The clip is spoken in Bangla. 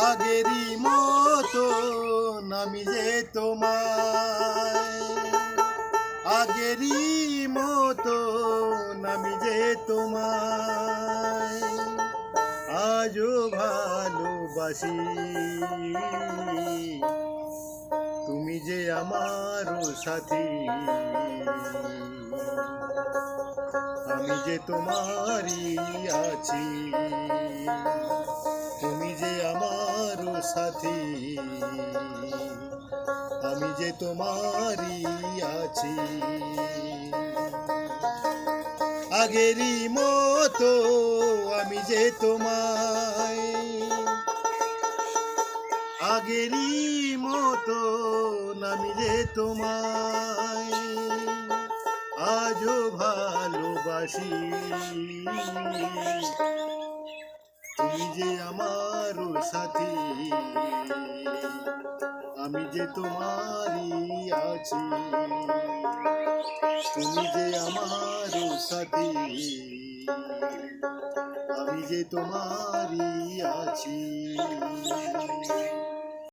আগেরই মতো আমি যে তোমায়, আগেরই মতো আমি যে তোমায় আজও ভালোবাসি। তুমি যে আমার সাথী, আমি যে তোমারই আছি। তুমি যে আমার সাথী, আমি যে তোমারই আছি। আগেরই মতো আমি যে তোমায়, আগেরই মতো আমি যে তোমায় আজও ভালোবাসি। তুমি যে আমার সাথী, আমি যে তোমারই আছি। তুমি যে আমার সাথী, আমি যে তোমারই আছি।